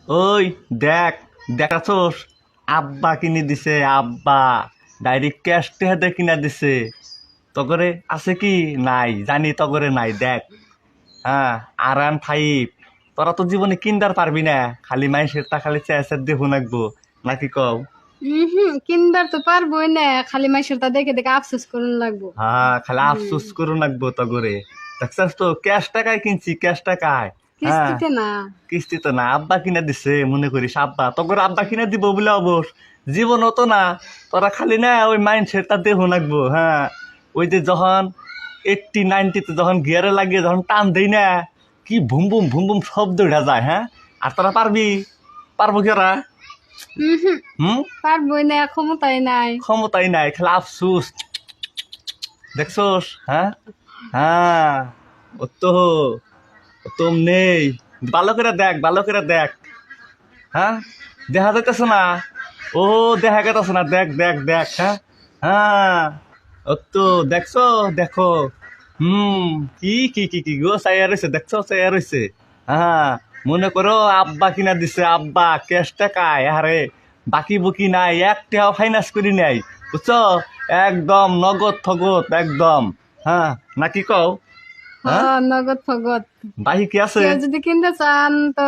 ওই দেখ দেখাছোস, আব্বা কিনে দিছে, আব্বা ডাইরেক্ট ক্যাশ টেহাতে কিনা দিছে। তগরে আছে কি? নাই, জানি তগরে নাই। দেখ, হ্যাঁ, R15 তোরা তো জীবনে কিনবার পারবি না, খালি মাইসের তা খালি চেয়ার দেখো নাকবো নাকি কও? কিনবার তো পারবোই না, খালি মাইশের তা দেখে দেখে আফসোস করুন লাগবো। হ্যাঁ, খালি আফসোস করো নাকবো তগরে। দেখছাস তো, ক্যাশ টাকায় কিনছি, ক্যাশ টাকায়। হ্যাঁ, কিস্তিতে না। কিস্তিতে না, আব্বা কিনা দিছে মনে করিস। আব্বা তগর আব্বা কিনা দিব বলে অবস জীবন হতো না। তোরা খালি না ওই মাইন্ড সেটটা দেহ নাকবো। হ্যাঁ, ওই যে যখন 80-90-তে যখন গিয়ারে লাগিয়ে যখন টান দেই না, কি ভুম ভুম ভুম ভুম শব্দ উঠা যায়। হ্যাঁ, আর তোরা পারবি? পারবো কি ওরা? হুম, পারবোই না, ক্ষমতাই নাই। ক্ষমতাই নাই, খালি আফসুস। দেখছোস? হ্যাঁ, হ্যাঁ, ও তো তোম নেই। ভালো করে দেখ, ভালো করে দেখ। হ্যাঁ, দেখা যাইতেছে না? ও, দেখা গেতেছে না? দেখ দেখ দেখ। হ্যাঁ, হ্যাঁ, ও তো দেখছো, দেখো। কি কি কি কি গো চাইয়া রয়েছে, দেখছো চাইয়া রয়েছে। হ্যাঁ, মনে করো আব্বা কিনা দিছে, আব্বা ক্যাশ টাকায়। আরে বাকি বুকি নাই, এক টাকাও ফাইন্যান্স করি নাই, বুঝছো? একদম নগদ ফগদ একদম। হ্যাঁ, নাকি কও? হ্যাঁ, নগদ ফগদ। বাহি কি আছে? কেউ যদি কিনতে চান তো